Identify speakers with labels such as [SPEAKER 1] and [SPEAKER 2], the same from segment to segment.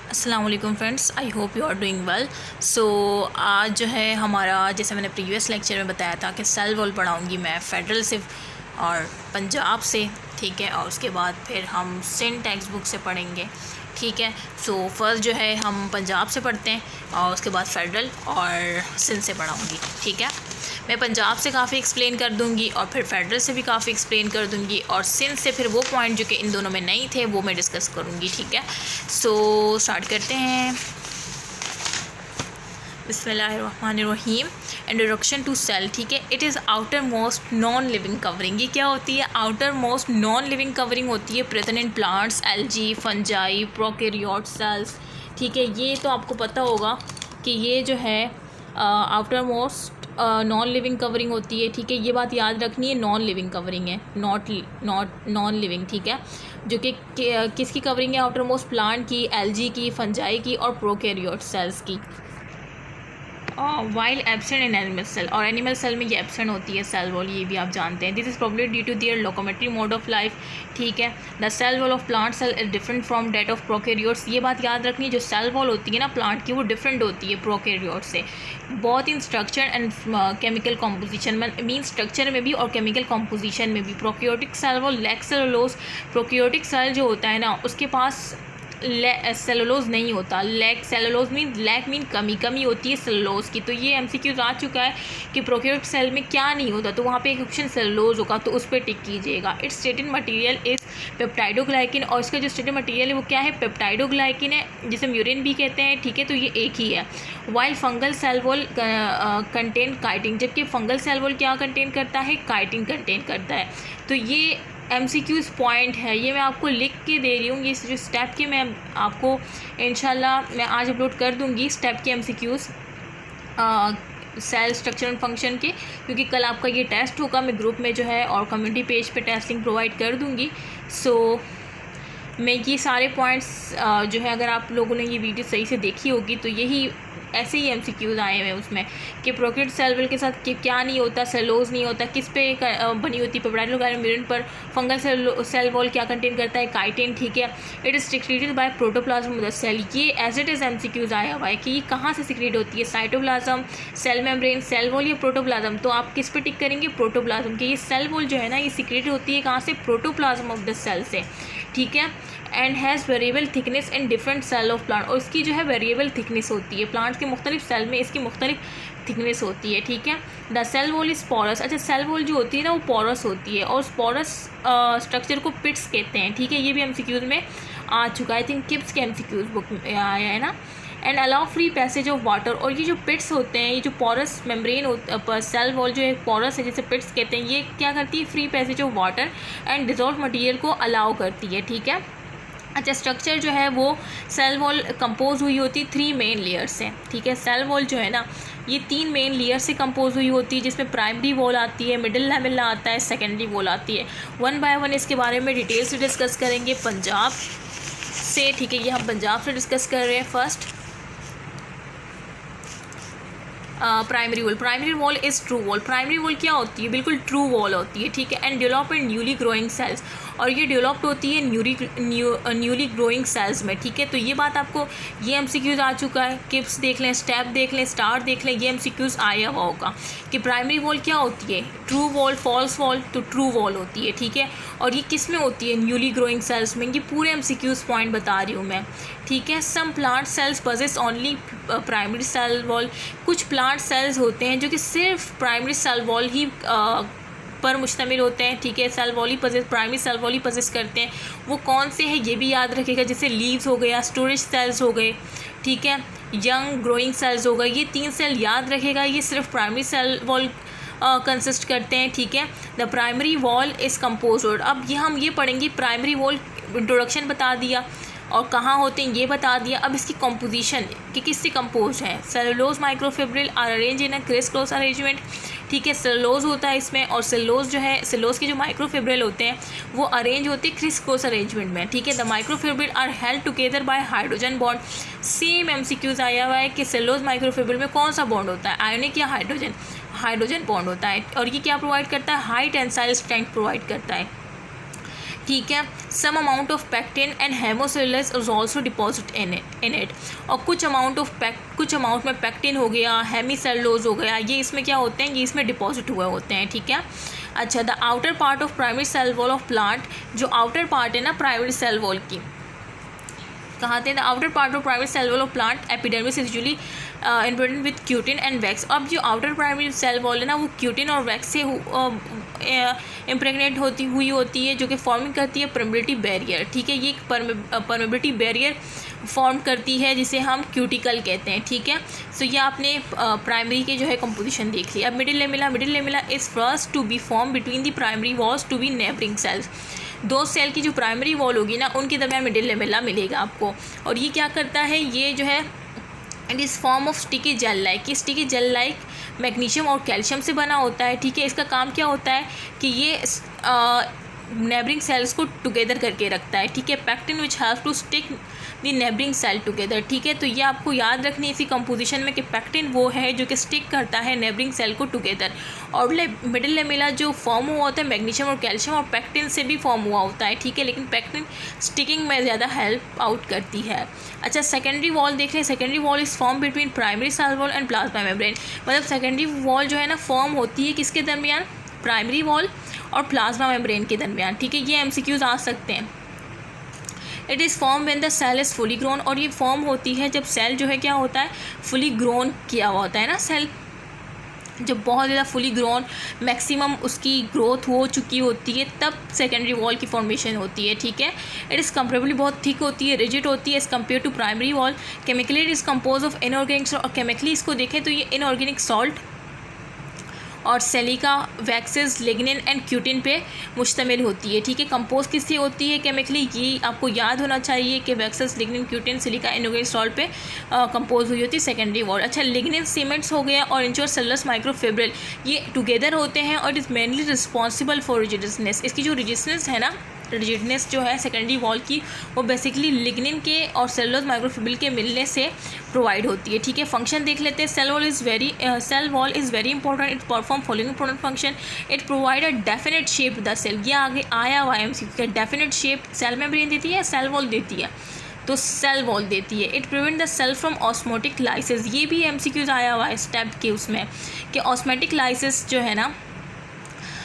[SPEAKER 1] अस्सलाम वालेकुम friends, I hope you are doing well. So आज जो है हमारा, जैसे मैंने प्रीवियस लेक्चर में बताया था कि सेल वॉल पढ़ाऊँगी मैं फेडरल से और पंजाब से, ठीक है। और उसके बाद फिर हम सिंध टेक्स्ट बुक से पढ़ेंगे, ठीक है। सो फर्स्ट जो है हम पंजाब से पढ़ते हैं और उसके बाद फेडरल और सिंध से पढ़ाऊँगी, ठीक है। मैं पंजाब से काफ़ी एक्सप्लेन कर दूँगी और फिर फेडरल से भी काफ़ी एक्सप्लेन कर दूँगी और सिंध से फिर वो पॉइंट जो कि इन दोनों में नहीं थे वो मैं डिस्कस करूँगी, ठीक है। सो स्टार्ट करते हैं। बिस्मिल्लाहिर्रहमानिर्रहीम। इंट्रोडक्शन टू सेल, ठीक है। It is outermost non living covering. ये क्या होती है? Outermost non living covering होती है present in plants, algae, fungi, prokaryote cells, ठीक है। ये तो आपको पता होगा कि ये जो है outermost non living covering होती है, ठीक है। ये बात याद रखनी है, नॉन लिविंग कवरिंग है, नॉट नॉन लिविंग, ठीक है। जो कि किसकी कवरिंग है? आउटर मोस्ट प्लांट की, एल्गी की, फंजाई की और प्रोकैरियोट सेल्स की। While absent in animal cell, और एनिमल सेल में ये एब्सेंट होती है सेल वॉल, ये भी आप जानते हैं। This is probably due to their locomotory mode of life, ठीक है। The cell wall of plant cell is different from that of prokaryotes. ये बात याद रखनी है, जो सेल वॉल होती है ना प्लांट की, वो डिफरेंट होती है प्रोकैरियोट से, बहुत in structure and chemical composition में, मीन स्ट्रक्चर में भी और केमिकल कॉम्पोजिशन में भी। Prokaryotic cell wall lack cellulose, prokaryotic cell जो होता है ना उसके पास सेलुलोज नहीं होता। Lack cellulose mean, lack mean कमी होती है सेलुलोज की। तो ये एमसीक्यूज आ चुका है कि प्रोकैरियोटिक सेल में क्या नहीं होता, तो वहाँ पे एक ऑप्शन सेलुलोज होगा, तो उस पर टिक कीजिएगा। इट्स स्टेटेड मटेरियल इज पेप्टाइडोग्लाइकिन, और इसका जो स्टेटेड मटेरियल है वो क्या है? पेप्टाइडोग्लाइकिन है, जिसे म्यूरिन भी कहते हैं, ठीक है। तो ये एक ही है। While fungal cell wall contain chitin, जबकि फंगल सेल वॉल क्या कंटेन करता है? काइटिन कंटेन करता है। तो ये MCQs पॉइंट है, ये मैं आपको लिख के दे रही हूँ। ये जो स्टेप के मैं आपको इंशाल्लाह मैं आज अपलोड कर दूँगी स्टेप के MCQs cell structure and function के, क्योंकि कल आपका ये टेस्ट होगा। मैं ग्रुप में जो है और कम्युनिटी पेज पे टेस्टिंग प्रोवाइड कर दूँगी। सो मैं ये सारे पॉइंट्स जो है, अगर आप लोगों ने ये वीडियो सही से देखी होगी तो यही ऐसे ही MCQs आए हैं उसमें कि प्रोकैरियोटिक सेल वॉल के साथ क्या नहीं होता? सेलुलोज नहीं होता। किस पे बनी होती है? पेप्टाइडोग्लाइकिन म्यूरिन पर। फंगल सेल वॉल क्या कंटेन करता है? काइटिन, ठीक है। It is secreted by protoplasm of the cell. ये एज इट इज़ MCQs आया हुआ है कि ये कहाँ से सिक्रेट होती है? Cytoplasm, cell membrane, cell wall या प्रोटोप्लाज्म। तो आप किस पे टिक करेंगे? प्रोटोप्लाज्म के। ये सेल वॉल जो है ना, ये सिक्रेट होती है कहाँ से? प्रोटोप्लाज्म ऑफ द सेल से, ठीक है। And has variable thickness in different cell of plant, और इसकी जो है वेरिएबल थिकनेस होती है। प्लांट के मुख्तलिफ सेल में इसकी मुख्तलिफ थिकनेस होती है, ठीक है। The cell wall is porous. अच्छा, सेल वॉल जो होती है ना वो पोरस होती है, और पोरस स्ट्रक्चर को पिट्स कहते हैं, ठीक है। ये भी MCQs में आ चुका है। आई थिंक किप्स के MCQs बुक में आया है ना। And allow free passage of water, और ये जो पिट्स होते हैं, ये जो पोरस मेम्ब्रेन सेल वॉल जो है पोरस है, जैसे पिट्स कहते हैं, ये क्या करती है? Free passage of water and dissolve material को अलाउ करती है, ठीक है। अच्छा, स्ट्रक्चर जो है वो सेल वॉल कंपोज हुई होती है 3 मेन लेयर से, ठीक है। सेल वॉल जो है ना ये 3 मेन लेयर से कंपोज हुई होती है, जिसमें प्राइमरी वॉल आती है, मिडिल लेवल आता है, सेकेंडरी वॉल आती है। 1 बाय 1 इसके बारे में डिटेल से डिस्कस करेंगे पंजाब से, ठीक है। ये हम पंजाब से डिस्कस कर रहे हैं। First primary wall. Primary wall is true wall. Primary wall क्या होती है? बिल्कुल ट्रू वॉल होती है, ठीक है। And develop in newly growing cells, और ये डेवलप्ड होती है न्यूली ग्रोइंग सेल्स में, ठीक है। तो ये बात आपको, ये MCQs आ चुका है। किप्स देख लें, स्टेप देख लें, स्टार देख लें, ये MCQs आया हुआ होगा कि प्राइमरी वॉल क्या होती है? ट्रू वॉल, फॉल्स वॉल, तो ट्रू वॉल होती है, ठीक है। और ये किस में होती है? न्यूली ग्रोइंग सेल्स में। ये पूरे MCQs पॉइंट बता रही हूँ मैं, ठीक है। Some plant cells possess only primary cell wall. कुछ प्लांट सेल्स होते हैं जो कि सिर्फ प्राइमरी सेल वॉल ही पर मुश्तमिल होते हैं, ठीक है। सेल वॉल ही पजेस, प्राइमरी सेल वॉल ही पजेस करते हैं। वो कौन से हैं ये भी याद रखिएगा, जैसे लीव्स हो गया, स्टोरेज सेल्स हो गए, ठीक है, यंग ग्रोइंग सेल्स हो गए। ये 3 सेल याद रखेगा, ये सिर्फ प्राइमरी सेल वॉल कंसिस्ट करते हैं, ठीक है। The primary wall is composed. अब ये हम ये पढ़ेंगे, प्राइमरी वॉल इंट्रोडक्शन बता दिया और कहाँ होते हैं ये बता दिया। अब इसकी कंपोजिशन कि किससे कंपोज है? Cellulose microfibril are arrange in a criss cross arrangement, ठीक है। सेलुलोज होता है इसमें, और सेलुलोज जो है, सेलुलोज के जो माइक्रोफिब्रिल होते हैं वो अरेंज होते हैं क्रिस क्रॉस अरेंजमेंट में, ठीक है। The microfibril are held together by hydrogen bond. Same MCQs आया हुआ है कि सेलुलोज माइक्रोफिब्रिल में कौन सा बॉन्ड होता है? आयोनिक या हाइड्रोजन बॉन्ड होता है। और ये क्या प्रोवाइड करता है? हाई टेंसाइल स्ट्रेंथ प्रोवाइड करता है, ठीक है। Some amount of pectin and hemicellulose is also deposit in it, और कुछ अमाउंट में पैक्टिन हो गया, हेमीसेलुलोज हो गया, ये इसमें क्या होते हैं, ये इसमें डिपॉजिट हुए होते हैं। ठीक है। अच्छा, the outer part of primary cell wall of plant, जो आउटर पार्ट है ना प्राइमरी सेल वॉल की, कहते हैं the outer part of primary cell wall of plant epidermis is usually involved with cutin and wax. अब जो outer primary cell wall है ना, वो क्यूटिन और वैक्स से इम्प्रेगनेट हुई होती है, जो कि फॉर्मिंग करती है परमेबिलिटी बैरियर। ठीक है, ये एक परमेबिलिटी बैरियर फॉर्म करती है जिसे हम क्यूटिकल कहते हैं। ठीक है। सो ये आपने प्राइमरी के जो है कंपोजिशन देख ली। अब middle lamella is first to be form between the primary walls to be neighboring cells. दो सेल की जो प्राइमरी वॉल होगी ना, उनके दरमियान मिडिल लेमिला मिलेगा आपको। और ये क्या करता है, ये जो है it is form of sticky gel like. ये स्टिकी जेल लाइक मैग्नीशियम और कैल्शियम से बना होता है। ठीक है। इसका काम क्या होता है कि ये नेबरिंग सेल्स को टुगेदर करके रखता है। ठीक है। Pectin which have to stick the neighboring cell together. ठीक है। तो ये आपको याद रखनी है इसी कंपोजिशन में कि पैक्टिन वो है जो कि स्टिक करता है नेबरिंग सेल को टुगेदर। और मिडिल लेमिला जो फॉर्म हुआ होता है मैग्नीशियम और कैल्शियम और पैक्टिन से भी फॉर्म हुआ होता है। ठीक है। लेकिन पैक्टिन स्टिकिंग में ज़्यादा हेल्प आउट करती है। अच्छा, सेकेंडरी वॉल देख रहे हैं। Secondary wall is form between primary cell wall and plasma membrane. मतलब सेकेंडरी वॉल जो है ना फॉर्म होती है किसके दरमियान, प्राइमरी वॉल और प्लाज्मा मेम्ब्रेन के दरमियान। ठीक है। ये MCQs आ सकते हैं। It is form when the cell is fully grown, और ये फॉर्म होती है जब सेल जो है क्या होता है, फुली ग्रोन किया हुआ होता है ना सेल, जब बहुत ज़्यादा फुली ग्रोन मैक्सिमम उसकी ग्रोथ हो चुकी होती है, तब सेकेंडरी वॉल की फॉर्मेशन होती है। ठीक है। इट इज़ कंपेरेबली बहुत थिक होती है, रिजिड होती है as compare to primary wall. Chemically it is compose of inorganic, और केमिकली इसको देखें तो ये इनऑर्गेनिक सॉल्ट और silica, waxes, lignin and cutin पे मुश्तमिल होती है। ठीक है। कंपोज किससे होती है केमिकली, ये आपको याद होना चाहिए कि waxes, lignin, cutin, silica, inorganic salt पे कंपोज हुई होती है सेकेंडरी वॉल। अच्छा, लिग्निन सीमेंट्स हो गया और इंट्रासेलुलर माइक्रोफिब्रिल, ये टुगेदर होते हैं और it is mainly responsible for rigidness. इसकी जो रिजिडनेस है ना, रिजिडनेस जो है सेकेंडरी वॉल की, वो बेसिकली लिग्निन के और सेलुलोज माइक्रोफिब्रिल के मिलने से प्रोवाइड होती है। ठीक है। फंक्शन देख लेते हैं। Cell wall is very important. It perform following important function. It provide a definite shape the cell. ये आगे आया हुआ MCQ का डेफिनेट शेप सेल मेम्ब्रेन देती है, सेल वॉल देती है, तो सेल वॉल देती है। It prevent the cell from osmotic lysis. ये भी MCQs आया हुआ है स्टेप के उसमें कि ऑस्मेटिक लाइसिस जो है ना,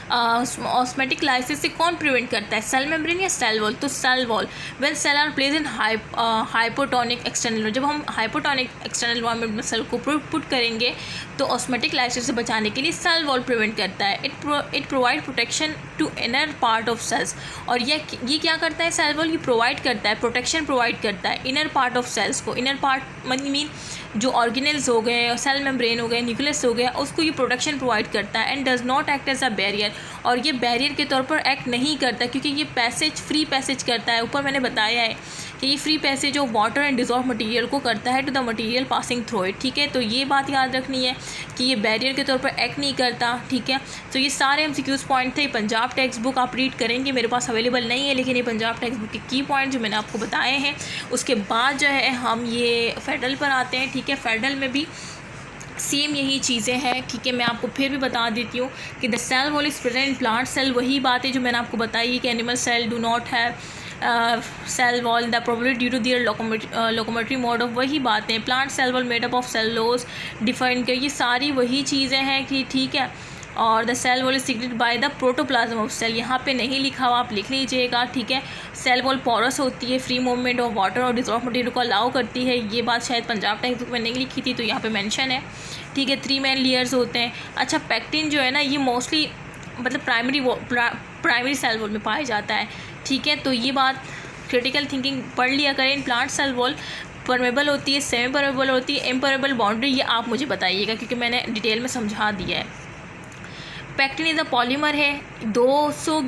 [SPEAKER 1] ऑस्मेटिक लाइसिस से कौन प्रिवेंट करता है, सेल मेम्ब्रेन या सेल वॉल, तो cell wall. When cell are place in hypotonic external, जब हम हाइपोटोनिक एक्सटर्नल एनवायरनमेंट में सेल को पुट करेंगे तो ऑस्मेटिक लाइसिस से बचाने के लिए सेल वॉल प्रिवेंट करता है। It provide protection to inner part of cells, और ये क्या करता है, सेल वॉल ये प्रोवाइड करता है, प्रोटेक्शन प्रोवाइड करता है इनर पार्ट ऑफ सेल्स को। इनर पार्ट मीन जो ऑर्गेनेल्स हो गए, सेल मेम्ब्रेन हो गए, न्यूक्लियस हो गया, उसको ये प्रोटेक्शन प्रोवाइड करता है। And does not act as a barrier, और ये बैरियर के तौर पर एक्ट नहीं करता क्योंकि ये फ्री पैसेज करता है। ऊपर मैंने बताया है कि ये free passage of water and dissolve material को करता है to the material passing through it. ठीक है। तो ये बात याद रखनी है कि ये बैरियर के तौर पर एक्ट नहीं करता। ठीक है। तो ये सारे MCQs पॉइंट थे। पंजाब टेक्स्ट बुक आप रीड करेंगे, मेरे पास अवेलेबल नहीं है, लेकिन ये पंजाब टेक्स्ट बुक के की पॉइंट जो मैंने आपको बताए हैं। उसके बाद जो है हम ये फेडरल पर आते हैं। ठीक है। फेडरल में भी सेम यही चीज़ें हैं। ठीक है। मैं आपको फिर भी बता देती हूँ कि the cell wall is present in plant cell, वही बात है जो मैंने आपको बताई कि animal cell do not have cell wall the probability due to their locomotory mode of, वही बातें। Plant cell wall made up of cellulose define कर, ये सारी वही चीज़ें हैं कि ठीक है। और the cell wall is secreted by the protoplasm of cell, यहाँ पे नहीं लिखा हुआ, आप लिख लीजिएगा। ठीक है। सेल वॉल पोरस होती है, फ्री मूवमेंट ऑफ वाटर और डिजॉल्व मटेरियल को अलाउ करती है। ये बात शायद पंजाब टेक्स्ट बुक में नहीं लिखी थी, तो यहाँ पे मेंशन है। ठीक है। 3 मेन लेयर्स होते हैं। अच्छा, पैक्टिन जो है ना, ये मोस्टली मतलब प्राइमरी सेल वॉल में पाया जाता है। ठीक है। तो ये बात क्रिटिकल थिंकिंग पढ़ लिया करें। In plant cell wall permeable होती है, सेमी परमेबल होती है, इम्परमेबल बाउंड्री, ये आप मुझे बताइएगा क्योंकि मैंने डिटेल में समझा दिया है। पैक्टिन इज़ अ पॉलीमर है 200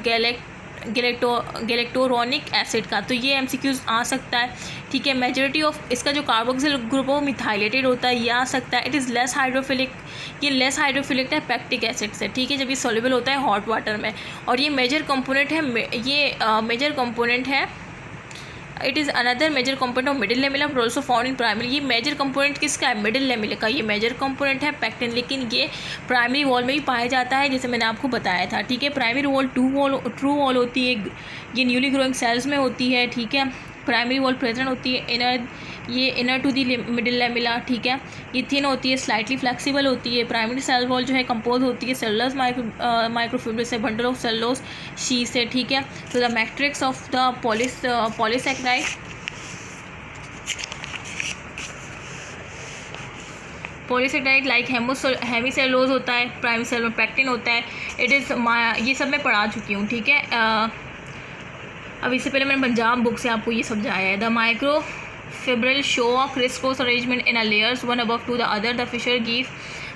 [SPEAKER 1] गैलेक्टोरोनिक एसिड का, तो ये MCQs आ सकता है। ठीक है। मेजॉरिटी ऑफ इसका जो कार्बोक्सिल ग्रुप है मिथाइलेटेड होता है, ये आ सकता है। इट इज़ लेस हाइड्रोफिलिक, ये लेस हाइड्रोफिलिक है पैक्टिक एसिड से। ठीक है। जब ये सॉल्युबल होता है हॉट वाटर में, और ये मेजर कंपोनेंट है it is another major component of middle lamella but also found in primary. ये मेजर कंपोनेंट किसका है? मिडिल लेमिला का ये मेजर कंपोनेंट है पैक्टिन, लेकिन ये प्राइमरी वॉल में भी पाया जाता है जैसे मैंने आपको बताया था। ठीक है, प्राइमरी वॉल ट्रू वॉल होती है, ये न्यूली ग्रोइंग सेल्स में होती है। ठीक है, प्राइमरी वॉल प्रेजेंट होती है inner to the middle lamella. ठीक है, ये थिन होती है, स्लाइटली फ्लेक्सिबल होती है। प्राइमरी सेल वॉल जो है कंपोज होती है सेलुलस माइक्रोफिब्रिल से, बंडल ऑफ सेलुलोज शीट से। ठीक है, तो the matrix of the polysaccharide polysaccharide like hemicellulose होता है, प्राइमरी सेल में पैक्टिन होता है। इट इज़ ये सब मैं पढ़ा चुकी हूँ। ठीक है, अब इससे पहले मैंने पंजाब बुक से आपको ये समझाया है। The microfibril show a crisscross arrangement in a layers one above to the other. The fisher give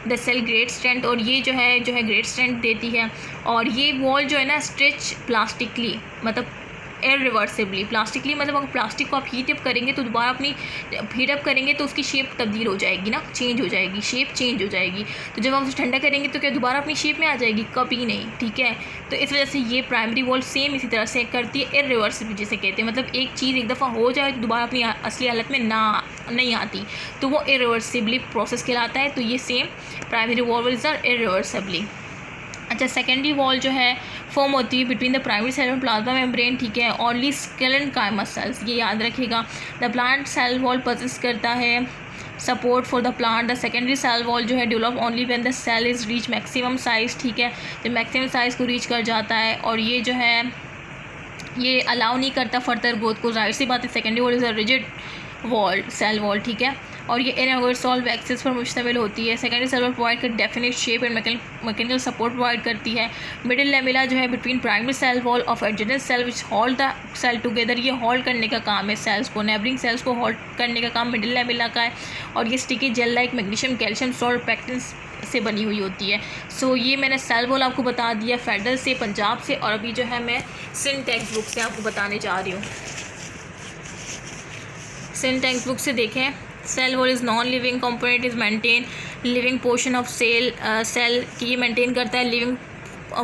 [SPEAKER 1] the cell great strength, और ये जो है ग्रेट स्ट्रेंथ देती है। और ये वॉल जो है ना स्ट्रेच प्लास्टिकली, मतलब इरिवर्सिबली। प्लास्टिकली मतलब अगर प्लास्टिक को आप हीट अप करेंगे तो दोबारा अपनी हीट अप करेंगे तो उसकी शेप तब्दील हो जाएगी ना, चेंज हो जाएगी, शेप चेंज हो जाएगी। तो जब हम उसे ठंडा करेंगे तो क्या दोबारा अपनी शेप में आ जाएगी? कभी नहीं। ठीक है, तो इस वजह से ये प्राइमरी वॉल सेम इसी तरह से करती है, इरिवर्सिबली जिसे कहते हैं। मतलब एक चीज़ एक दफ़ा हो जाए तो दोबारा अपनी असली हालत में नहीं आती, तो वो इरिवर्सिबली प्रोसेस कहलाता है। तो ये same primary walls are irreversibly. अच्छा, सेकेंडरी वॉल जो है फॉर्म होती है between the primary cell and plasma membrane. ठीक है, ओनली स्केलेनकाइमस सेल्स, ये याद रखिएगा। The plant cell wall possess करता है support for the plant. The secondary cell wall जो है develop only when the cell is reach maximum size. ठीक है, तो मैक्सिमम साइज़ को रीच कर जाता है, और ये जो है ये अलाउ नहीं करता फर्दर ग्रोथ को। जाहिर सी बात है, secondary wall is a rigid wall, cell wall. ठीक है, और ये इनवर्सॉल्व एक्सिस पर मुश्तमिल होती है। सेकेंडरी सेल वॉल प्रोवाइड कर definite shape and mechanical support provide करती है। मिडिल लेमिला जो है between primary cell wall of adjacent cell which hold the cell together, ये होल्ड करने का काम है सेल्स को, नेबरिंग सेल्स को होल्ड करने का काम मिडिल लेमिला का है। और ये sticky gel like magnesium calcium salt pectin से बनी हुई होती है। सो ये मैंने सेल वॉल आपको बता दिया फेडरल से, पंजाब से, और अभी जो है मैं सिंध टेक्स्ट बुक से आपको बताने जा रही हूँ। सिंध टेक्स्ट बुक से देखें, cell wall is non living component is maintain living portion of cell की ये मेंटेन करता है। लिविंग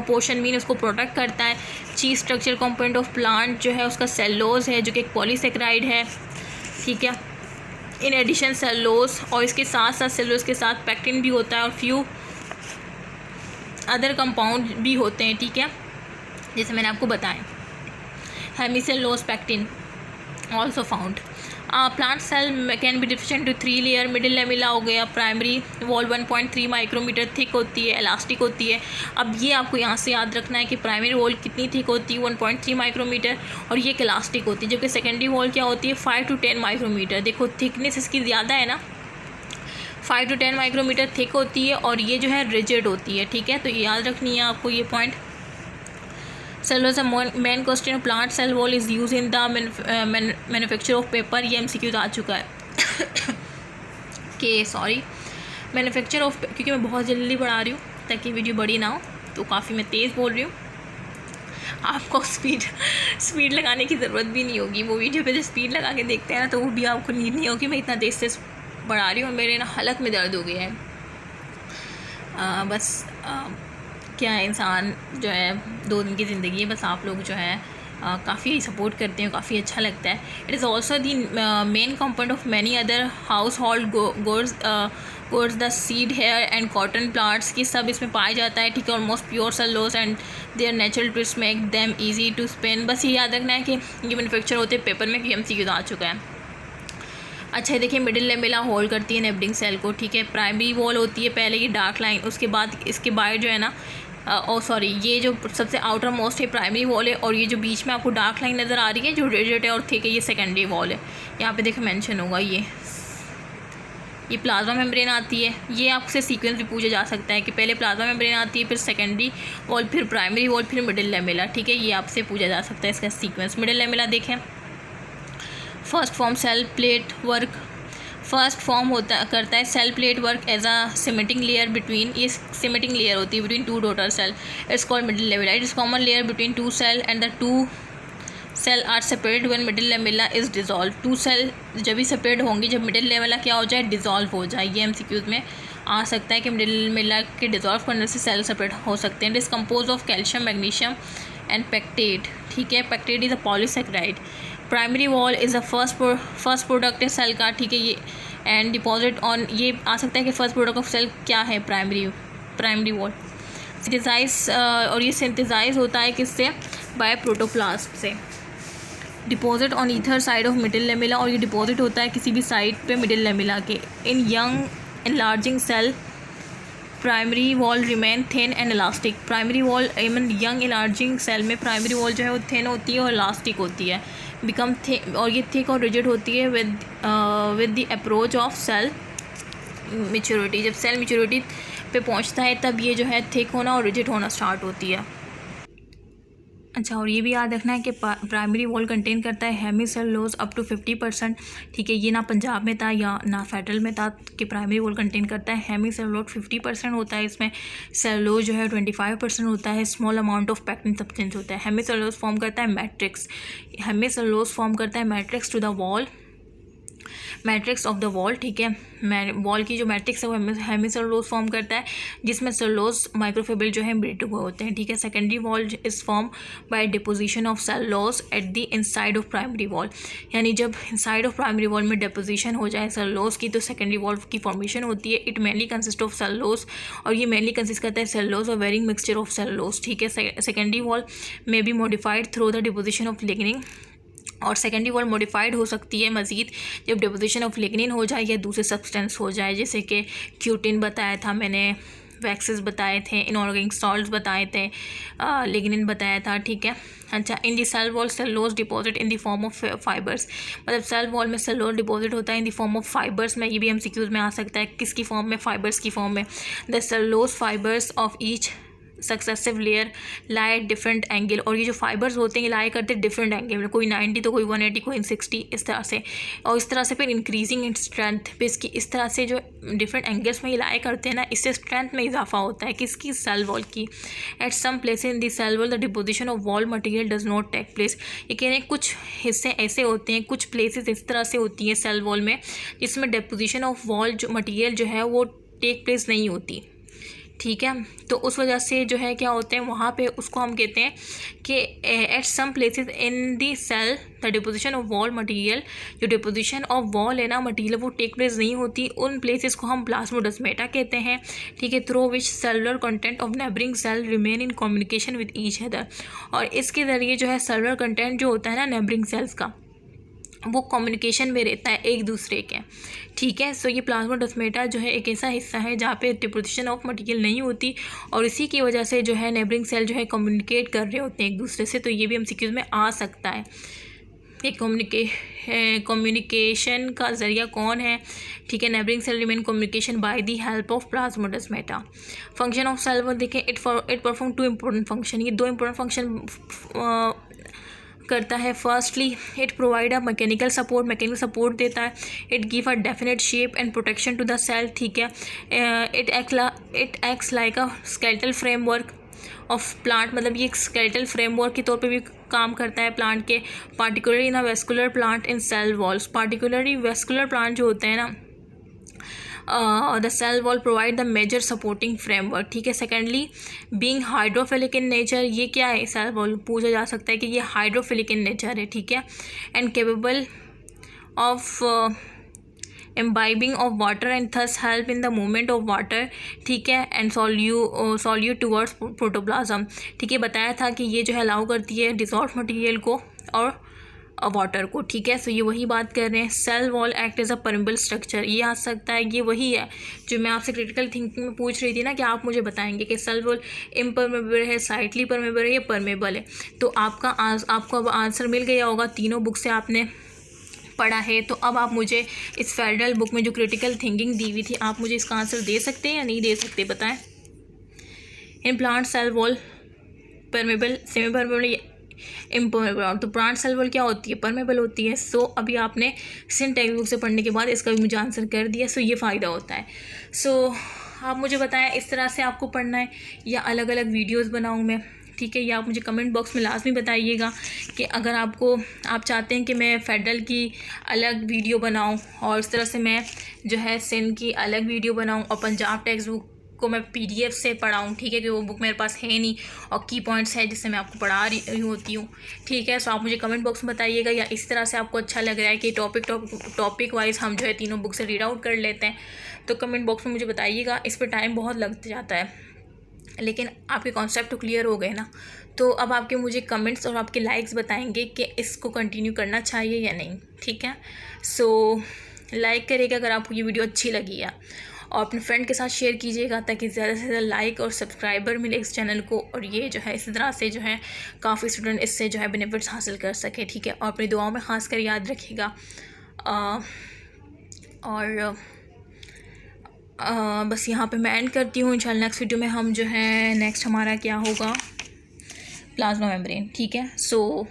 [SPEAKER 1] पोर्शन मीन उसको प्रोटेक्ट करता है। चीज स्ट्रक्चर कंपोनेंट ऑफ प्लांट जो है उसका सेलुलोज है, जो कि एक पॉलीसेकेराइड है। ठीक है, इन एडिशन सेलुलोज, और इसके साथ साथ सेलुलोज के साथ पैक्टिन भी होता है, और फ्यू अदर कंपाउंड भी होते हैं। ठीक है, जैसे मैंने आपको बताया, hemicellulose pectin also found. Plant cell can be deficient to 3 layer. Middle lamella हो गया, प्राइमरी वॉल 1.3 माइक्रोमीटर थिक होती है, इलास्टिक होती है। अब ये आपको यहाँ से याद रखना है कि प्राइमरी वॉल कितनी थिक होती है, 1.3 माइक्रोमीटर, और ये इलास्टिक होती है। जबकि सेकेंडरी वॉल क्या होती है, 5 to 10 माइक्रोमीटर। देखो थिकनेस इसकी ज़्यादा है ना, 5 to 10 माइक्रोमीटर थिक होती है, और ये जो है रिजिड होती है। ठीक है, तो याद रखनी है आपको ये point. Cellulose main question of plant cell wall is use in the manufacture of paper, ये MCQ आ चुका है कि सॉरी मैन्युफैक्चर ऑफ, क्योंकि मैं बहुत जल्दी बढ़ा रही हूँ ताकि वीडियो बड़ी ना हो, तो काफ़ी मैं तेज़ बोल रही हूँ। आपको स्पीड लगाने की ज़रूरत भी नहीं होगी। वो वीडियो पे जो स्पीड लगा के देखते हैं ना, तो वो भी आपको नींद नहीं होगी मैं इतना तेज़ से बढ़ा रही हूँ। मेरे ना हलक में दर्द हो गया है। क्या है, इंसान जो है 2 दिन की ज़िंदगी है, बस आप लोग जो है काफ़ी सपोर्ट करते हैं, काफ़ी अच्छा लगता है। It is also the main component of many other household goods the seed hair and cotton plants की सब इसमें पाया जाता है। ठीक है, almost pure cellulose and their natural twist make them easy to spin. बस ये याद रखना है कि ये मैन्युफैक्चर होते हैं पेपर में, MCQ आ चुका है। अच्छा, देखिए मिडिल लेमिला होल्ड करती है नेबरिंग सेल को। ठीक है, प्राइमरी वॉल होती है पहले की डार्क लाइन, उसके बाद इसके बाहर जो है ना ये जो सबसे आउटर मोस्ट है प्राइमरी वॉल है, और ये जो बीच में आपको डार्क लाइन नज़र आ रही है जो रिजिड है और थिक है, ये सेकेंडरी वॉल है। यहाँ पे देखो मेंशन होगा ये प्लाज्मा मेम्ब्रेन आती है। ये आपसे सीक्वेंस भी पूछा जा सकता है कि पहले प्लाज्मा मेम्ब्रेन आती है, फिर सेकेंडरी वॉल, फिर प्राइमरी वॉल, फिर मिडिल लेमिला। ठीक है, ये आपसे पूछा जा सकता है इसका सीक्वेंस। मिडिल लेमिला देखें, first form cell plate work, first form करता है cell plate work as a cementing layer between, ये सिमेटिंग लेयर होती है between 2 daughter cell, it's called middle lamella. It is common layer between 2 cell and the 2 cell are separated when middle lamella is dissolve. 2 cell जब भी separate होंगी जब middle lamella क्या हो जाए, डिजॉल्व हो जाए। ये MCQs में आ सकता है कि मिडिल लेमिला के डिजॉल्व करने से सेल सेपरेट हो सकते हैं। It is compose of calcium, magnesium and pectate. ठीक है, pectate is a polysaccharide. Primary wall is the first product है सेल का, ठीक है। ये एंड डिपॉजिट ऑन, ये आ सकता है कि फर्स्ट प्रोडक्ट ऑफ सेल क्या है, प्राइमरी वॉल। सिंथेसाइज, और ये सिंथेसाइज होता है किससे, बाय प्रोटोप्लास्ट से। Deposit on ether side of middle lamella, और ये डिपॉजिट होता है किसी भी साइड पे मिडिल लेमिला के। In young enlarging cell primary wall remain thin and elastic. Primary wall even young enlarging cell में प्राइमरी वॉल जो है वो थिन होती है और इलास्टिक होती है, बिकम थिक, और ये थिक और रिजिड होती है with the approach of cell maturity. जब सेल मैच्योरिटी पे पहुंचता है तब ये जो है थिक होना और रिजिड होना स्टार्ट होती है। अच्छा, और ये भी याद रखना है कि प्राइमरी वॉल कंटेन करता है हेमीसेलुलोज अप टू 50%, ठीक है। ये ना पंजाब में था या ना फेडरल में था कि प्राइमरी वॉल कंटेन करता है हेमीसेलुलोज 50% होता है, इसमें सेलुलोज जो है 25% होता है, small amount of pectin substance होता है। हेमीसेलुलोज फॉर्म करता है मैट्रिक्स, हेमीसेलुलोज फॉर्म करता है matrix to the wall, matrix of the wall, ठीक है। वॉल की जो मैट्रिक्स है वो हेमीसेलुलोज फॉर्म करता है, जिसमें सेलुलोज माइक्रोफिब्रिल जो है ब्रेड हुए होते हैं, ठीक है। Secondary wall is form by deposition of cellulose at the inside of primary wall, यानी जब इनसाइड ऑफ प्राइमरी वॉल में डिपोजिशन हो जाए सेलुलोज की तो सेकेंडरी वॉल की फॉर्मेशन होती है। It mainly consist of cellulose, और ये मेनली कंसिस्ट करता है सेलुलोज और वेरिंग मिक्सचर ऑफ सेलुलोज, ठीक है। सेकेंडरी वॉल में be modified through the deposition of lignin, और सेकेंडरी वॉल मॉडिफाइड हो सकती है मज़ीद जब डिपोजिशन ऑफ लिग्निन हो जाए या दूसरे सब्सटेंस हो जाए, जैसे कि क्यूटिन बताया था मैंने, वैक्सेस बताए थे, इनऑर्गेनिक सॉल्ट्स बताए थे, लिग्निन बताया था, ठीक है। अच्छा, in the cell wall cellulose deposit in the form of fibres, मतलब सेल वॉल में सेलुलोज डिपॉजिट होता है in the form of fibres में। ये भी एमसीक्यूज में आ सकता है, किसकी फॉर्म में, फाइबर्स की फॉर्म में। The cellulose fibres of each successive layer lie different angle, और ये जो फाइबर्स होते हैं लाई करते हैं डिफरेंट एंगल में, कोई 90 तो कोई 180 कोई 60, इस तरह से, और इस तरह से फिर इंक्रीजिंग इन स्ट्रेंथ पे इसकी, इस तरह से जो डिफरेंट एंगल्स में ये लाई करते हैं ना, इससे स्ट्रेंथ में इजाफा होता है किसकी, सेल वॉल की। At some places in the cell wall the deposition of wall material does not take place, ये कह रहे हैं कुछ हिस्से ऐसे होते हैं, कुछ प्लेसेस इस तरह से होती हैं सेल वॉल में जिसमें डिपोजिशन ऑफ वॉल जो मटीरियल जो है वो टेक प्लेस नहीं होती, ठीक है। तो उस वजह से जो है क्या होते हैं वहाँ पे, उसको हम कहते हैं कि at some places in the cell the deposition of wall material, जो डिपोजिशन ऑफ वॉल है ना मटेरियल वो टेक प्लेस नहीं होती, उन प्लेसेस को हम प्लाज्मोडेस्माटा कहते हैं, ठीक है। Through which cellular content of neighbouring cell remain in communication with each other, और इसके ज़रिए जो है सेलुलर कंटेंट जो होता है ना नेबरिंग सेल्स का वो कम्युनिकेशन में रहता है एक दूसरे के, ठीक है। सो ये प्लाज्मोडेस्माटा जो है एक ऐसा हिस्सा है जहाँ पे डिपोजिशन ऑफ मटेरियल नहीं होती, और इसी की वजह से जो है नेबरिंग सेल जो है कम्युनिकेट कर रहे होते हैं एक दूसरे से, तो ये भी एमसीक्यूज में आ सकता है। एक कम्युनिकेशन का ज़रिया कौन है, ठीक है। Neighbouring cell remain communication by the help of plasmodesmata. Function of cell wall देखें, इट परफॉर्म 2 इंपॉर्टेंट फंक्शन, ये 2 इंपॉर्टेंट फंक्शन करता है। Firstly it provide a mechanical support देता है। It give a definite shape and protection to the cell, ठीक है। It acts like a skeletal framework of plant, मतलब ये एक स्केलेटल फ्रेमवर्क के तौर पे भी काम करता है प्लांट के, particularly in a vascular plant in cell walls, particularly vascular plant जो होते हैं ना the cell wall provide the major supporting framework, ठीक है। Secondly being hydrophilic in nature, ये क्या है सेल वॉल, पूछा जा सकता है कि ये हाइड्रोफिलिक इन नेचर है, ठीक है। And capable of imbibing of water and thus help in the movement of water, ठीक है। एंड solute towards protoplasm, ठीक है। बताया था कि ये जो है अलाउ करती है डिजॉल्व मटेरियल को और वाटर को, ठीक है। सो ये वही बात कर रहे हैं, cell wall act as a permeable structure, ये आ सकता है, ये वही है जो मैं आपसे क्रिटिकल थिंकिंग में पूछ रही थी ना कि आप मुझे बताएंगे कि सेल वॉल इम्परमेबल है, स्लाइटली परमेबल है या परमेबल है। तो आपको अब आंसर मिल गया होगा, तीनों बुक से आपने पढ़ा है। तो अब आप मुझे इस फेडरल बुक में जो क्रिटिकल थिंकिंग दी हुई थी आप मुझे इसका आंसर दे सकते हैं या नहीं दे सकते, बताएं। In plant cell wall permeable, semi permeable या इम्परमेबल, तो प्लांट सेल वॉल क्या होती है, परमेबल होती है। सो अभी आपने सिन टेक्स्ट बुक से पढ़ने के बाद इसका भी मुझे आंसर कर दिया, सो ये फ़ायदा होता है। सो आप मुझे बताएं इस तरह से आपको पढ़ना है या अलग अलग वीडियोज़ बनाऊँ मैं, ठीक है। या आप मुझे कमेंट बॉक्स में लाजमी बताइएगा कि अगर आप चाहते हैं कि मैं फेडरल की अलग वीडियो बनाऊं और इस तरह से मैं जो है सिंध की अलग वीडियो बनाऊं और पंजाब टेक्स्ट बुक को मैं PDF से पढ़ाऊँ, ठीक है, कि वो बुक मेरे पास है नहीं और की पॉइंट्स है जिससे मैं आपको पढ़ा रही होती हूँ, ठीक है। सो आप मुझे कमेंट बॉक्स में बताइएगा, या इस तरह से आपको अच्छा लग रहा है कि टॉपिक वाइज हम जो है तीनों बुक से रीड आउट कर लेते हैं, तो कमेंट बॉक्स में मुझे बताइएगा। इस पर टाइम बहुत लग जाता है, लेकिन आपके कॉन्सेप्ट तो क्लियर हो गए ना। तो अब आपके मुझे कमेंट्स और आपके लाइक्स बताएंगे कि इसको कंटिन्यू करना चाहिए या नहीं, ठीक है। सो लाइक करिएगा अगर आपको ये वीडियो अच्छी लगी है, और अपने फ्रेंड के साथ शेयर कीजिएगा ताकि ज़्यादा से ज़्यादा लाइक और सब्सक्राइबर मिले इस चैनल को, और ये जो है इसी तरह से जो है काफ़ी स्टूडेंट इससे जो है बेनिफिट्स हासिल कर सके, ठीक है। और अपनी दुआओं में ख़ास कर याद रखिएगा। और बस यहाँ पे मैं एंड करती हूँ। इंशाल्लाह नेक्स्ट वीडियो में हम जो है नेक्स्ट हमारा क्या होगा, प्लाज्मा मेम्ब्रेन, ठीक है। सो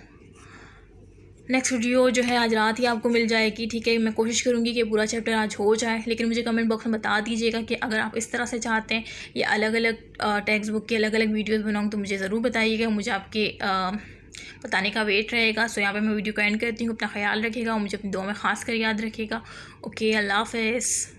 [SPEAKER 1] नेक्स्ट वीडियो जो है आज रात ही आपको मिल जाएगी, ठीक है। मैं कोशिश करूँगी कि पूरा चैप्टर आज हो जाए, लेकिन मुझे कमेंट बॉक्स में बता दीजिएगा कि अगर आप इस तरह से चाहते हैं या अलग अलग टेक्स्ट बुक के अलग अलग वीडियोस बनाऊँ तो मुझे ज़रूर बताइएगा, मुझे आपके बताने का वेट रहेगा। सो यहाँ पे मैं वीडियो को एंड करती हूँ। अपना ख्याल रखिएगा और मुझे अपनी दुआ में ख़ास कर याद रखिएगा। ओके, अल्लाह हाफ़िज़।